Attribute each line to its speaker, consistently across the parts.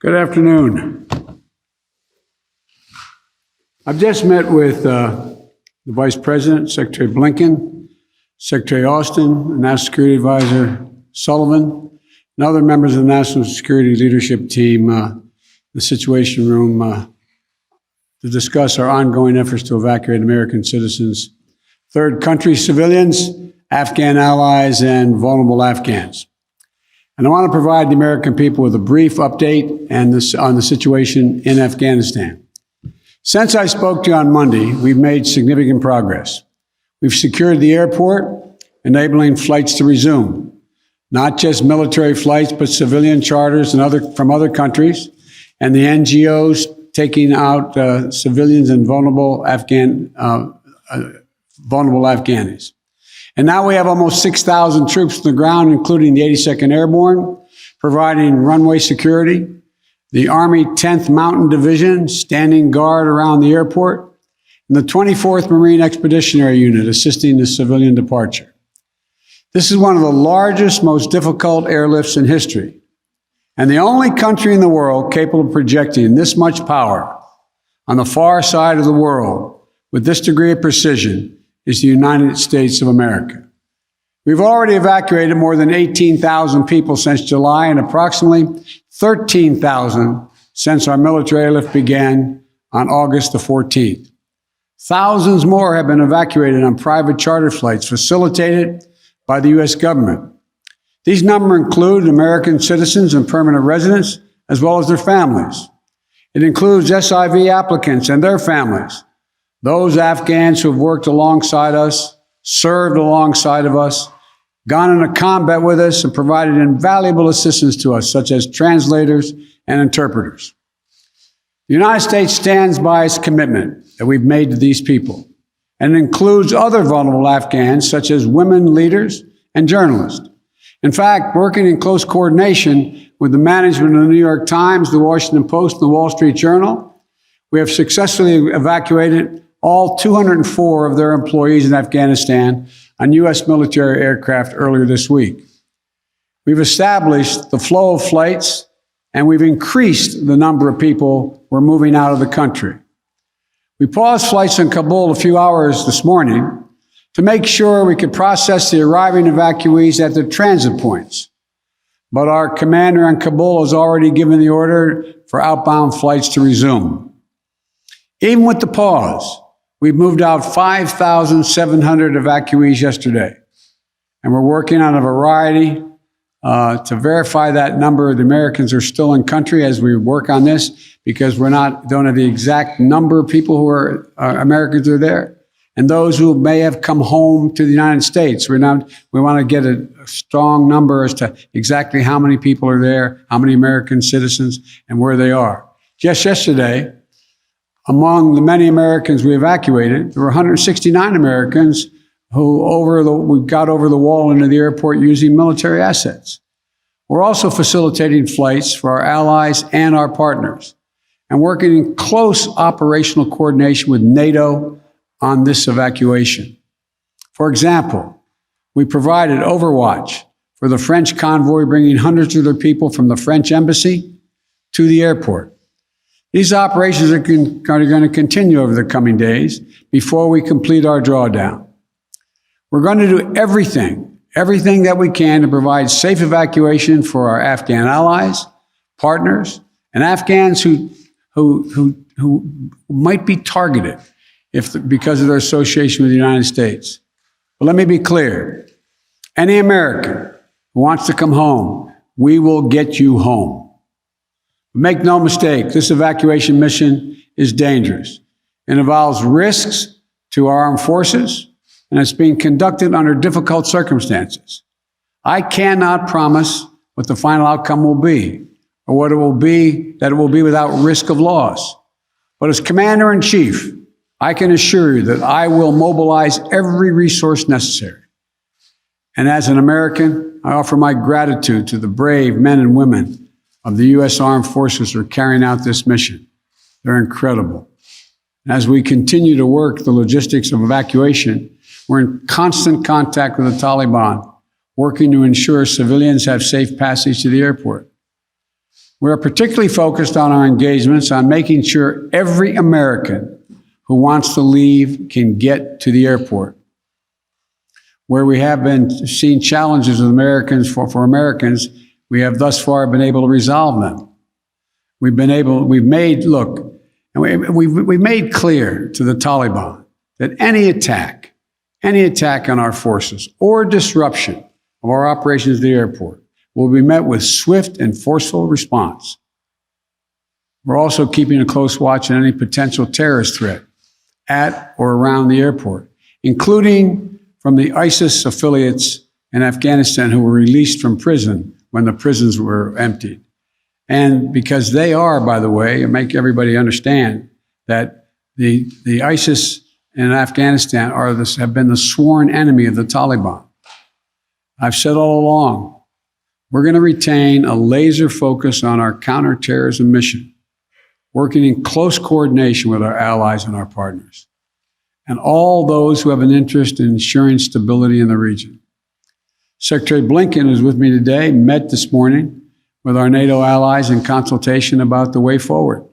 Speaker 1: Good afternoon. I've just met with the Vice President, Secretary Blinken, Secretary Austin, National Security Advisor Sullivan, and other members of the National Security Leadership Team, the Situation Room, to discuss our ongoing efforts to evacuate American citizens, third country civilians, Afghan allies, and vulnerable Afghans. And I want to provide the American people with a brief update on the situation in Afghanistan. Since I spoke to you on Monday, we've made significant progress. We've secured the airport, enabling flights to resume, not just military flights, but civilian charters and from other countries, and the NGOs taking out civilians and vulnerable Afghanis. And now we have almost 6,000 troops on the ground, including the 82nd Airborne, providing runway security, the Army 10th Mountain Division standing guard around the airport, and the 24th Marine Expeditionary Unit assisting the civilian departure. This is one of the largest, most difficult airlifts in history, and the only country in the world capable of projecting this much power on the far side of the world with this degree of precision is the United States of America. We've already evacuated more than 18,000 people since July and approximately 13,000 since our military airlift began on August the 14th. Thousands more have been evacuated on private charter flights facilitated by the U.S. government. These numbers include American citizens and permanent residents, as well as their families. It includes SIV applicants and their families, those Afghans who have worked alongside us, served alongside of us, gone into combat with us, and provided invaluable assistance to us, such as translators and interpreters. The United States stands by its commitment that we've made to these people, and it includes other vulnerable Afghans, such as women leaders and journalists. In fact, working in close coordination with the management of the New York Times, the Washington Post, and the Wall Street Journal, we have successfully evacuated all 204 of their employees in Afghanistan on U.S. military aircraft earlier this week. We've established the flow of flights, and we've increased the number of people we're moving out of the country. We paused flights in Kabul a few hours this morning to make sure we could process the arriving evacuees at their transit points. But our commander in Kabul has already given the order for outbound flights to resume. Even with the pause, we've moved out 5,700 evacuees yesterday, and we're working on a variety to verify that number of the Americans are still in country as we work on this, because don't have the exact number of people who are Americans are there, and those who may have come home to the United States. We want to get a strong number as to exactly how many people are there, how many American citizens, and where they are. Just yesterday, among the many Americans we evacuated, there were 169 Americans we got over the wall into the airport using military assets. We're also facilitating flights for our allies and our partners, and working in close operational coordination with NATO on this evacuation. For example, we provided overwatch for the French convoy bringing hundreds of their people from the French embassy to the airport. These operations are going to continue over the coming days before we complete our drawdown. We're going to do everything that we can to provide safe evacuation for our Afghan allies, partners, and Afghans who might be targeted because of their association with the United States. But let me be clear. Any American who wants to come home, we will get you home. Make no mistake, this evacuation mission is dangerous. It involves risks to our armed forces, and it's being conducted under difficult circumstances. I cannot promise what the final outcome will be, or what it will be, that it will be without risk of loss. But as Commander-in-Chief, I can assure you that I will mobilize every resource necessary. And as an American, I offer my gratitude to the brave men and women of the U.S. Armed Forces who are carrying out this mission. They're incredible. As we continue to work the logistics of evacuation, we're in constant contact with the Taliban, working to ensure civilians have safe passage to the airport. We are particularly focused on our engagements on making sure every American who wants to leave can get to the airport. Where we have been seeing challenges with Americans for Americans, we have thus far been able to resolve them. We've made clear to the Taliban that any attack on our forces or disruption of our operations at the airport will be met with swift and forceful response. We're also keeping a close watch on any potential terrorist threat at or around the airport, including from the ISIS affiliates in Afghanistan who were released from prison when the prisons were emptied. And because they are, by the way, and make everybody understand that the ISIS in Afghanistan have been the sworn enemy of the Taliban. I've said all along, we're going to retain a laser focus on our counterterrorism mission, working in close coordination with our allies and our partners, and all those who have an interest in ensuring stability in the region. Secretary Blinken is with me today, met this morning with our NATO allies in consultation about the way forward,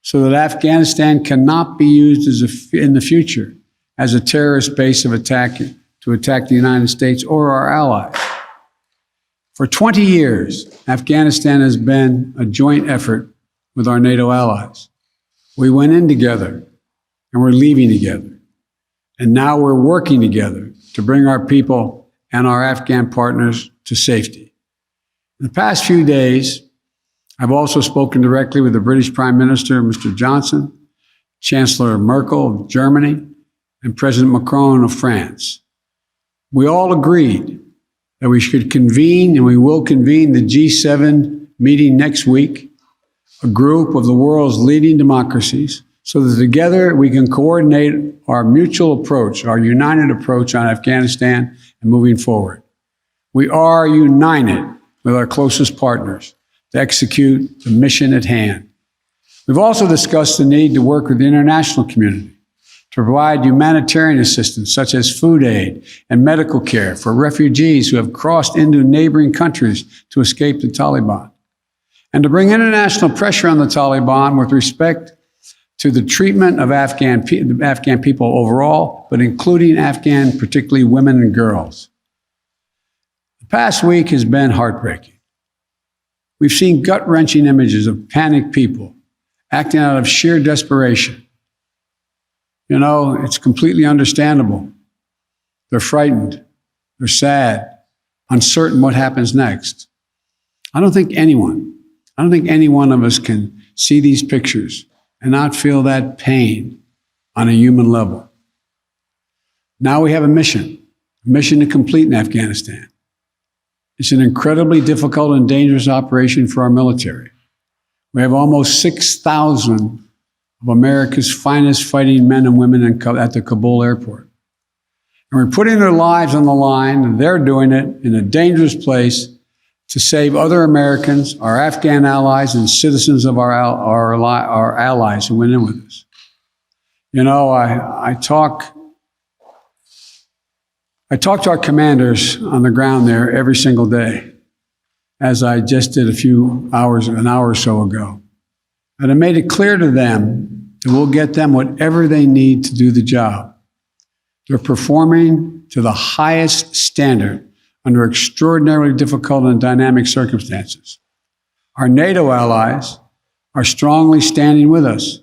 Speaker 1: so that Afghanistan cannot be used in the future as a terrorist base to attack the United States or our allies. For 20 years, Afghanistan has been a joint effort with our NATO allies. We went in together and we're leaving together. And now we're working together to bring our people and our Afghan partners to safety. In the past few days, I've also spoken directly with the British Prime Minister, Mr. Johnson, Chancellor Merkel of Germany, and President Macron of France. We all agreed that we should convene, and we will convene, the G7 meeting next week, a group of the world's leading democracies, so that together we can coordinate our mutual approach, our united approach on Afghanistan and moving forward. We are united with our closest partners to execute the mission at hand. We've also discussed the need to work with the international community to provide humanitarian assistance such as food aid and medical care for refugees who have crossed into neighboring countries to escape the Taliban, and to bring international pressure on the Taliban with respect to the treatment of Afghan people overall, but including Afghan, particularly women and girls. The past week has been heartbreaking. We've seen gut-wrenching images of panicked people acting out of sheer desperation. You know, it's completely understandable. They're frightened, they're sad, uncertain what happens next. I don't think any one of us can see these pictures and not feel that pain on a human level. Now we have a mission to complete in Afghanistan. It's an incredibly difficult and dangerous operation for our military. We have almost 6,000 of America's finest fighting men and women at the Kabul airport. And we're putting their lives on the line, and they're doing it in a dangerous place to save other Americans, our Afghan allies, and citizens of our allies who went in with us. You know, I talk to our commanders on the ground there every single day, as I just did an hour or so ago. And I made it clear to them that we'll get them whatever they need to do the job. They're performing to the highest standard under extraordinarily difficult and dynamic circumstances. Our NATO allies are strongly standing with us,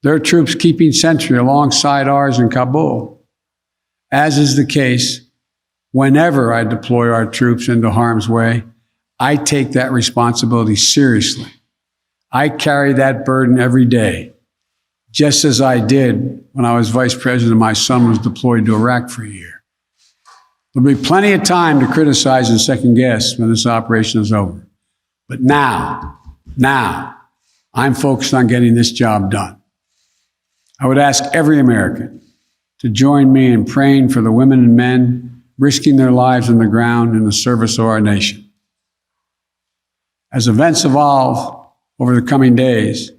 Speaker 1: their troops keeping sentry alongside ours in Kabul. As is the case, whenever I deploy our troops into harm's way, I take that responsibility seriously. I carry that burden every day, just as I did when I was vice president and my son was deployed to Iraq for a year. There'll be plenty of time to criticize and second guess when this operation is over. But now, I'm focused on getting this job done. I would ask every American to join me in praying for the women and men risking their lives on the ground in the service of our nation. As events evolve over the coming days,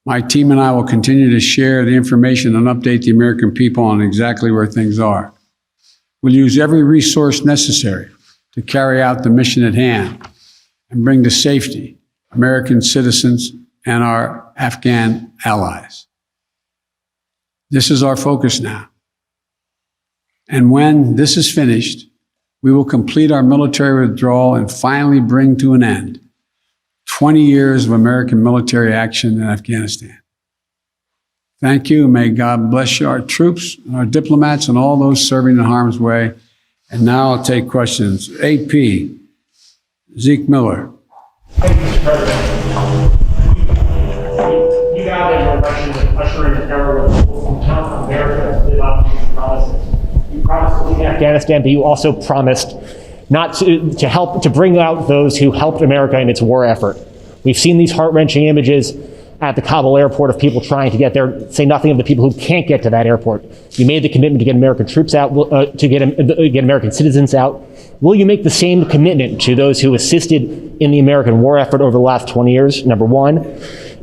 Speaker 1: my team and I will continue to share the information and update the American people on exactly where things are. We'll use every resource necessary to carry out the mission at hand and bring to safety American citizens, and our Afghan allies. This is our focus now. And when this is finished, we will complete our military withdrawal and finally bring to an end 20 years of American military action in Afghanistan. Thank you. May God bless you, our troops, our diplomats, and all those serving in harm's way. And now I'll take questions. AP, Zeke Miller.
Speaker 2: Thank you, Mr. President. You have in your election ushering an era where people can count on America to live up to these promises. You promised to lead Afghanistan, but you also promised not to help to bring out those who helped America in its war effort. We've seen these heart-wrenching images at the Kabul airport of people trying to get there, say nothing of the people who can't get to that airport. You made the commitment to get American troops out, to get American citizens out. Will you make the same commitment to those who assisted in the American war effort over the last 20 years, number one?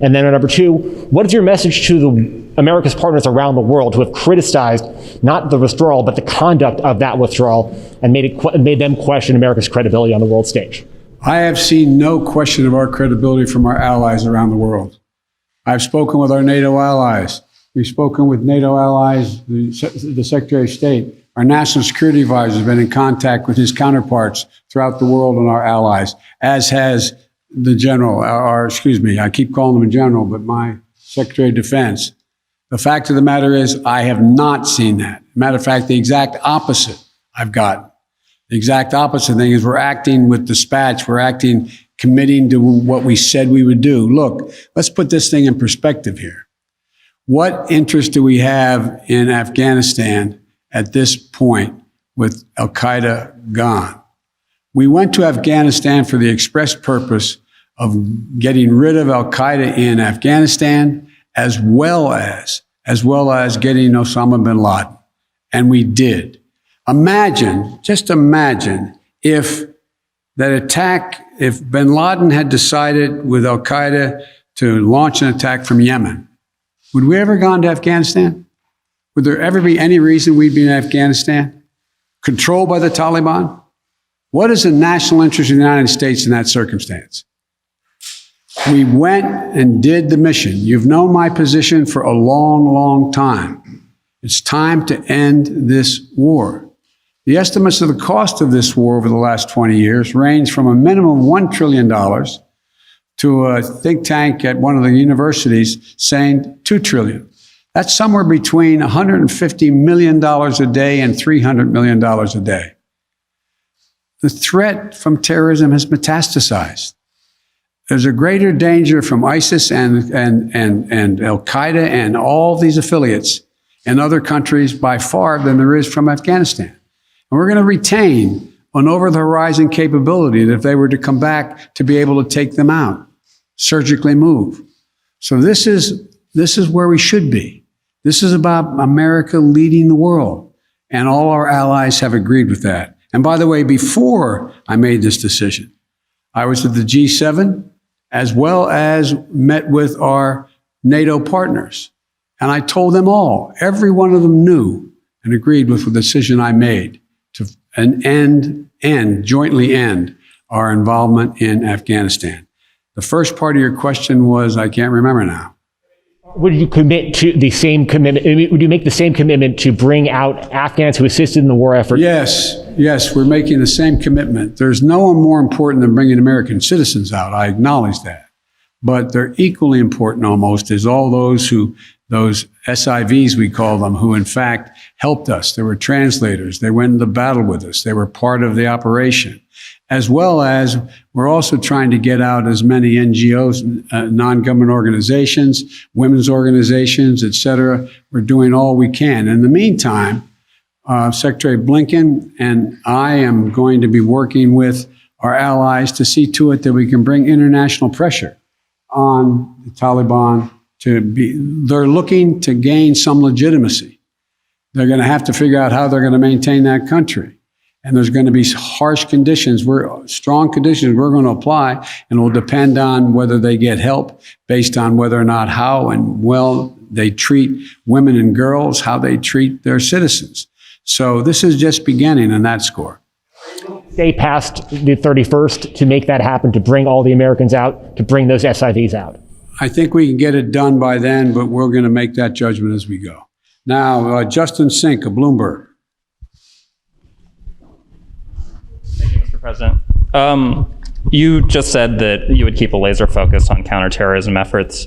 Speaker 2: And then number two, what is your message to America's partners around the world who have criticized not the withdrawal, but the conduct of that withdrawal and made them question America's credibility on the world stage?
Speaker 1: I have seen no question of our credibility from our allies around the world. I've spoken with our NATO allies. We've spoken with NATO allies, the Secretary of State. Our national security advisor has been in contact with his counterparts throughout the world and our allies, as has the general, I keep calling him a general, but my Secretary of Defense. The fact of the matter is, I have not seen that. Matter of fact, the exact opposite I've gotten. The exact opposite thing is we're acting with dispatch. We're acting committing to what we said we would do. Look, let's put this thing in perspective here. What interest do we have in Afghanistan at this point with al-Qaeda gone? We went to Afghanistan for the express purpose of getting rid of al-Qaeda in Afghanistan, as well as getting Osama bin Laden. And we did. Just imagine if that attack, if bin Laden had decided with al-Qaeda to launch an attack from Yemen, would we ever gone to Afghanistan? Would there ever be any reason we'd be in Afghanistan? Controlled by the Taliban? What is the national interest of the United States in that circumstance? We went and did the mission. You've known my position for a long, long time. It's time to end this war. The estimates of the cost of this war over the last 20 years range from a minimum of $1 trillion to a think tank at one of the universities saying $2 trillion. That's somewhere between $150 million a day and $300 million a day. The threat from terrorism has metastasized. There's a greater danger from ISIS and al-Qaeda and all these affiliates in other countries by far than there is from Afghanistan. And we're going to retain an over-the-horizon capability that if they were to come back to be able to take them out, surgically move. So this is where we should be. This is about America leading the world. And all our allies have agreed with that. And by the way, before I made this decision, I was at the G7 as well as met with our NATO partners. And I told them all, every one of them knew and agreed with the decision I made to jointly end our involvement in Afghanistan. The first part of your question was, I can't remember now.
Speaker 2: Would you commit to the same commitment? Would you make the same commitment to bring out Afghans who assisted in the war effort?
Speaker 1: Yes, we're making the same commitment. There's no one more important than bringing American citizens out. I acknowledge that. But they're equally important almost as all those SIVs, we call them, who in fact helped us. They were translators. They went into battle with us. They were part of the operation. As well as we're also trying to get out as many NGOs, non-government organizations, women's organizations, et cetera. We're doing all we can. In the meantime, Secretary Blinken and I am going to be working with our allies to see to it that we can bring international pressure on the Taliban they're looking to gain some legitimacy. They're going to have to figure out how they're going to maintain that country. And there's going to be harsh conditions, strong conditions we're going to apply, and it will depend on whether they get help based on whether or not how and well they treat women and girls, how they treat their citizens. So this is just beginning on that score.
Speaker 2: stay past the 31st to make that happen, to bring all the Americans out, to bring those SIVs out?
Speaker 1: I think we can get it done by then, but we're going to make that judgment as we go. Now, Justin Sink of Bloomberg.
Speaker 3: Thank you, Mr. President. You just said that you would keep a laser focus on counterterrorism efforts,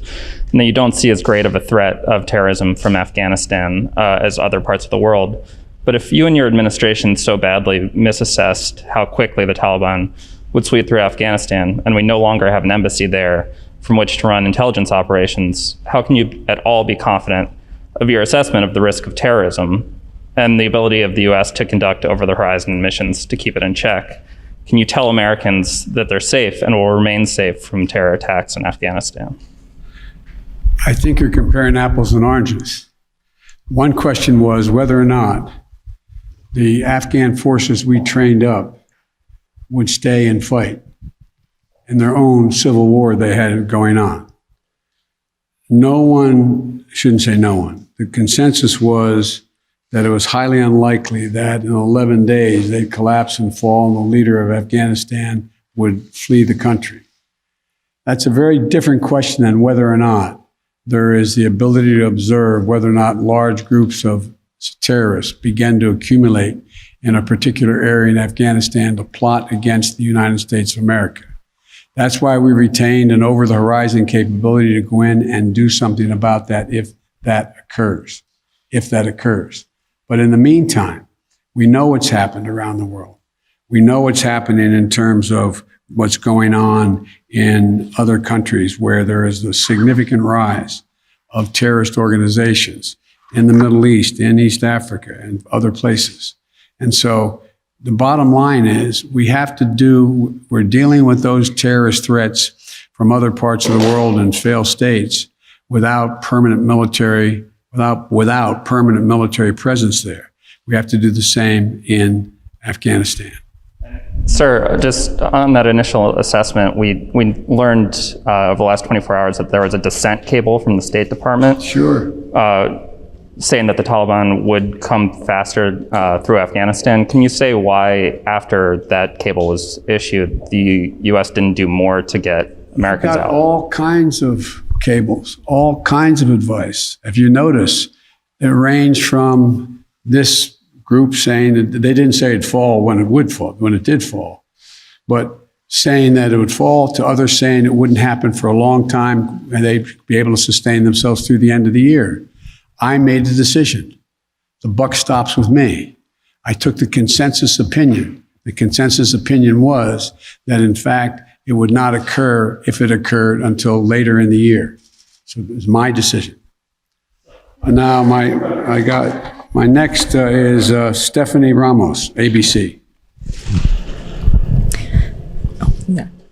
Speaker 3: and that you don't see as great of a threat of terrorism from Afghanistan as other parts of the world. But if you and your administration so badly misassessed how quickly the Taliban would sweep through Afghanistan, and we no longer have an embassy there from which to run intelligence operations, how can you at all be confident of your assessment of the risk of terrorism and the ability of the U.S. to conduct over-the-horizon missions to keep it in check? Can you tell Americans that they're safe and will remain safe from terror attacks in Afghanistan?
Speaker 1: I think you're comparing apples and oranges. One question was whether or not the Afghan forces we trained up would stay and fight in their own civil war they had going on. No one, shouldn't say no one, the consensus was that it was highly unlikely that in 11 days they'd collapse and fall and the leader of Afghanistan would flee the country. That's a very different question than whether or not there is the ability to observe whether or not large groups of terrorists begin to accumulate in a particular area in Afghanistan to plot against the United States of America. That's why we retained an over-the-horizon capability to go in and do something about that if that occurs. But in the meantime, we know what's happened around the world. We know what's happening in terms of what's going on in other countries where there is a significant rise of terrorist organizations in the Middle East, in East Africa, and other places. And so the bottom line is we're dealing with those terrorist threats from other parts of the world and failed states without permanent military presence there. We have to do the same in Afghanistan.
Speaker 3: Sir, just on that initial assessment, we learned over the last 24 hours that there was a dissent cable from the State Department.
Speaker 1: Sure.
Speaker 3: Saying that the Taliban would come faster through Afghanistan. Can you say why, after that cable was issued, the U.S. didn't do more to get Americans out?
Speaker 1: All kinds of cables, all kinds of advice. If you notice, it ranged from this group saying that they didn't say it'd fall when it did fall, but saying that it would fall, to others saying it wouldn't happen for a long time and they'd be able to sustain themselves through the end of the year. I made the decision. The buck stops with me. I took the consensus opinion. The consensus opinion was that, in fact, it would not occur, if it occurred, until later in the year. So it was my decision. Now, my next is Stephanie Ramos, ABC.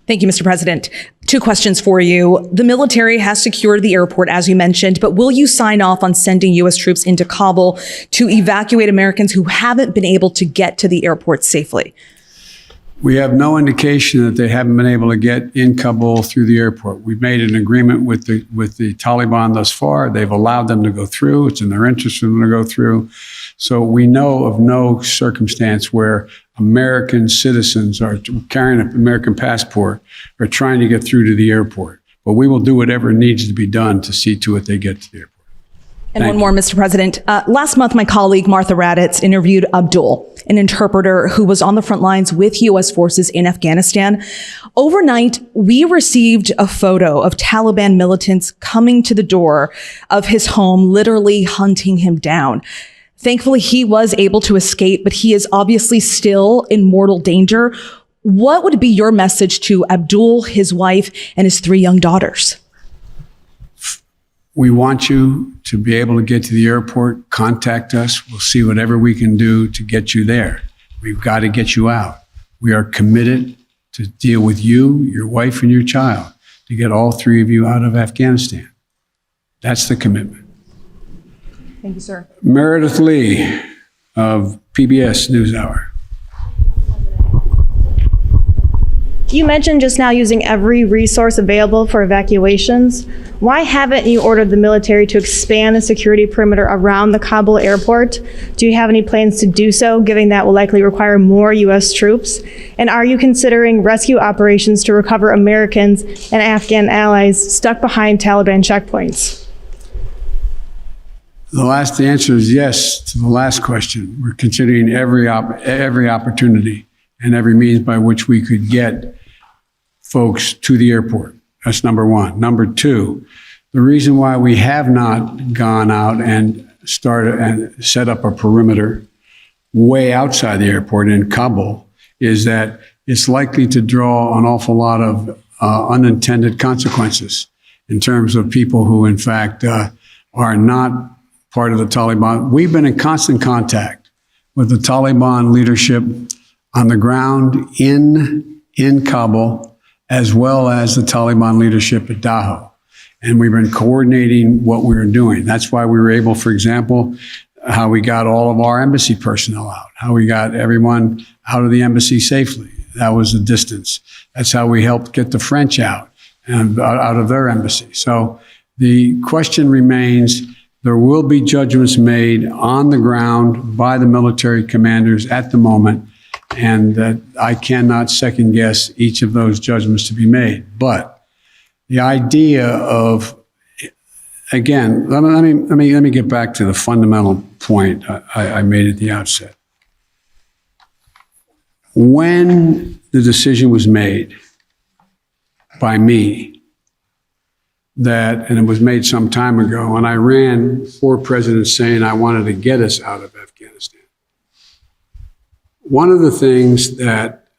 Speaker 4: Thank you, Mr. President. 2 questions for you. The military has secured the airport, as you mentioned, but will you sign off on sending U.S. troops into Kabul to evacuate Americans who haven't been able to get to the airport safely?
Speaker 1: We have no indication that they haven't been able to get in Kabul through the airport. We've made an agreement with the Taliban thus far. They've allowed them to go through. It's in their interest for them to go through. So we know of no circumstance where American citizens are carrying an American passport are trying to get through to the airport. But we will do whatever needs to be done to see to it they get to the airport.
Speaker 4: And one more, Mr. President. Last month, my colleague Martha Raddatz interviewed Abdul, an interpreter who was on the front lines with U.S. forces in Afghanistan. Overnight, we received a photo of Taliban militants coming to the door of his home, literally hunting him down. Thankfully, he was able to escape, but he is obviously still in mortal danger. What would be your message to Abdul, his wife, and his 3 young daughters?
Speaker 1: We want you to be able to get to the airport. Contact us. We'll see whatever we can do to get you there. We've got to get you out. We are committed to deal with you, your wife, and your child to get all 3 of you out of Afghanistan. That's the commitment.
Speaker 4: Thank you, sir.
Speaker 1: Meredith Lee of PBS NewsHour.
Speaker 5: You mentioned just now using every resource available for evacuations. Why haven't you ordered the military to expand the security perimeter around the Kabul airport? Do you have any plans to do so, given that will likely require more U.S. troops? And are you considering rescue operations to recover Americans and Afghan allies stuck behind Taliban checkpoints?
Speaker 1: The answer is yes to the last question. We're considering every opportunity and every means by which we could get folks to the airport. That's number one. Number two, the reason why we have not gone out and started and set up a perimeter way outside the airport in Kabul is that it's likely to draw an awful lot of unintended consequences in terms of people who, in fact, are not part of the Taliban. We've been in constant contact with the Taliban leadership on the ground in Kabul, as well as the Taliban leadership at Dahou. And we've been coordinating what we were doing. That's why we were able, for example, how we got all of our embassy personnel out, how we got everyone out of the embassy safely. That was the distance. That's how we helped get the French out and out of their embassy. So the question remains, there will be judgments made on the ground by the military commanders at the moment, and that I cannot second guess each of those judgments to be made. But the idea of, again, let me get back to the fundamental point I made at the outset. When the decision was made by me that, and it was made some time ago, and I ran 4 presidents saying I wanted to get us out of Afghanistan. One of the things that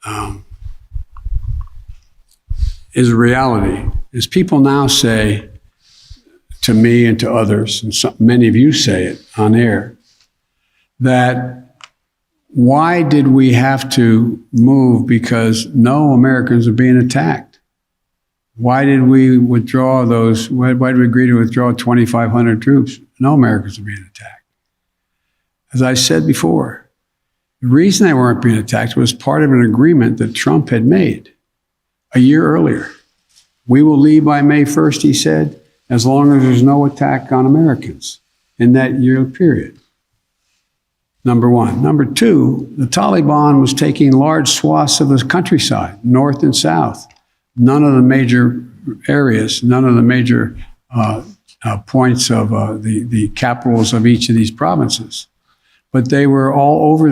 Speaker 1: is a reality is people now say to me and to others, and many of you say it on air, that why did we have to move because no Americans are being attacked? Why did we withdraw those? Why did we agree to withdraw 2,500 troops? No Americans are being attacked. As I said before, the reason they weren't being attacked was part of an agreement that Trump had made a year earlier. We will leave by May 1st, he said, as long as there's no attack on Americans in that year period. Number one. Number two, the Taliban was taking large swaths of the countryside, north and south. None of the major areas, none of the major points of the capitals of each of these provinces. But they were all over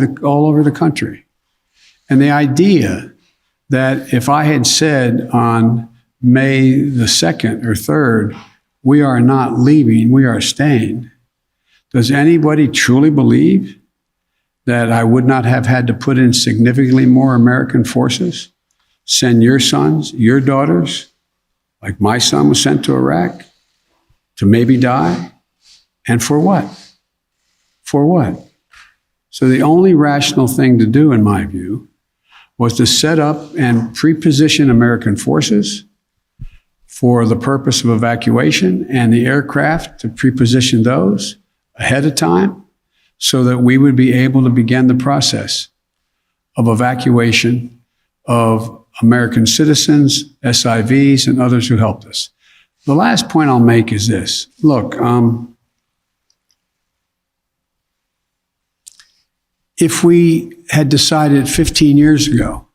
Speaker 1: the country. And the idea that if I had said on May the 2nd or 3rd, we are not leaving, we are staying, does anybody truly believe that I would not have had to put in significantly more American forces, send your sons, your daughters, like my son was sent to Iraq, to maybe die? And for what? For what? So the only rational thing to do, in my view, was to set up and pre-position American forces for the purpose of evacuation and the aircraft to pre-position those ahead of time so that we would be able to begin the process of evacuation of American citizens, SIVs, and others who helped us. The last point I'll make is this. Look, if we had decided 15 years ago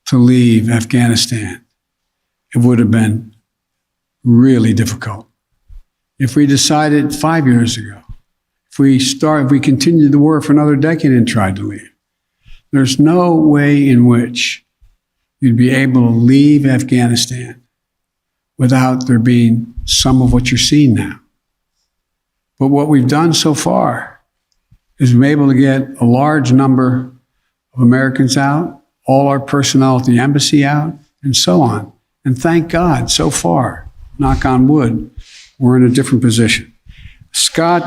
Speaker 1: to leave Afghanistan, it would have been really difficult. If we decided 5 years ago, if we continued the war for another decade and tried to leave, there's no way in which you'd be able to leave Afghanistan without there being some of what you're seeing now. But what we've done so far is we've been able to get a large number of Americans out, all our personnel at the embassy out, and so on. And thank God, so far, knock on wood, we're in a different position. Scott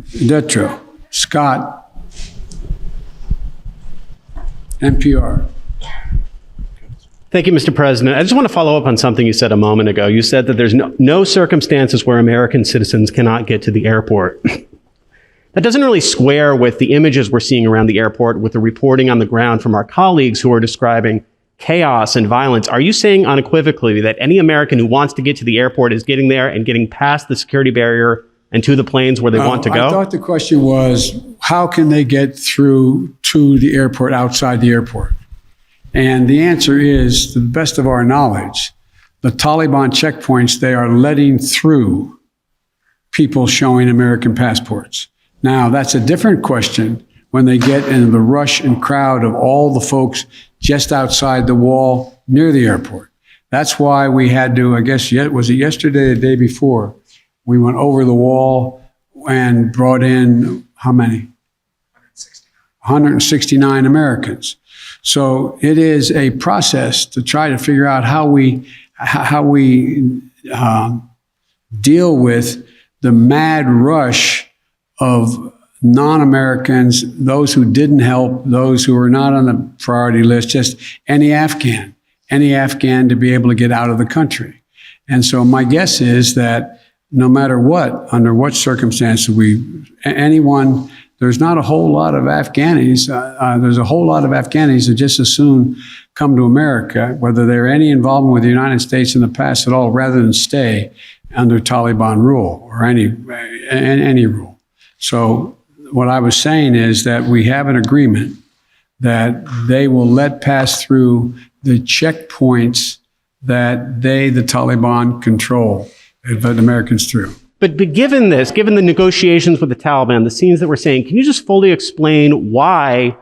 Speaker 1: Detrow. Scott, NPR.
Speaker 6: Thank you, Mr. President. I just want to follow up on something you said a moment ago. You said that there's no circumstances where American citizens cannot get to the airport. That doesn't really square with the images we're seeing around the airport, with the reporting on the ground from our colleagues who are describing chaos and violence. Are you saying unequivocally that any American who wants to get to the airport is getting there and getting past the security barrier and to the planes where they want to go?
Speaker 1: I thought the question was, how can they get through to the airport outside the airport? And the answer is, to the best of our knowledge, the Taliban checkpoints, they are letting through people showing American passports. Now, that's a different question when they get in the rush and crowd of all the folks just outside the wall near the airport. That's why we had to, I guess, was it yesterday or the day before, we went over the wall and brought in, how many? 169 Americans. So it is a process to try to figure out how we deal with the mad rush of non-Americans, those who didn't help, those who are not on the priority list, just any Afghan to be able to get out of the country. And so my guess is that no matter what, under what circumstances there's not a whole lot of Afghanis. There's a whole lot of Afghanis that just as soon come to America, whether they're any involvement with the United States in the past at all, rather than stay under Taliban rule or any rule. So what I was saying is that we have an agreement that they will let pass through the checkpoints that the Taliban control, let Americans through.
Speaker 6: But given the negotiations with the Taliban, the scenes that we're seeing, can you just fully explain why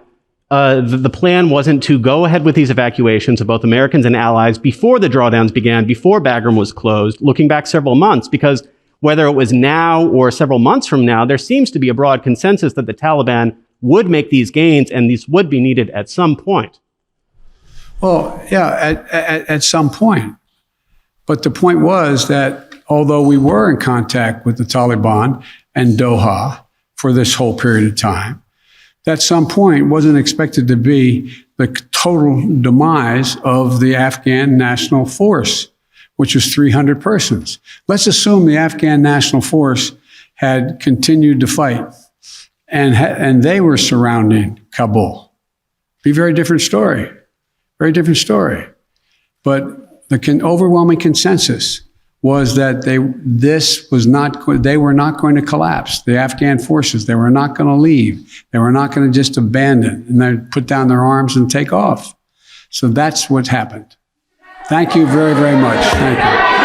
Speaker 6: the plan wasn't to go ahead with these evacuations of both Americans and allies before the drawdowns began, before Bagram was closed, looking back several months? Because whether it was now or several months from now, there seems to be a broad consensus that the Taliban would make these gains and these would be needed at some point.
Speaker 1: Well, yeah, at some point. But the point was that although we were in contact with the Taliban and Doha for this whole period of time, at some point wasn't expected to be the total demise of the Afghan National Force, which was 300 persons. Let's assume the Afghan National Force had continued to fight and they were surrounding Kabul. Be a very different story. Very different story. But the overwhelming consensus was that they were not going to collapse. The Afghan forces, they were not going to leave. They were not going to just abandon and then put down their arms and take off. So that's what happened. Thank you very, very much. Thank you.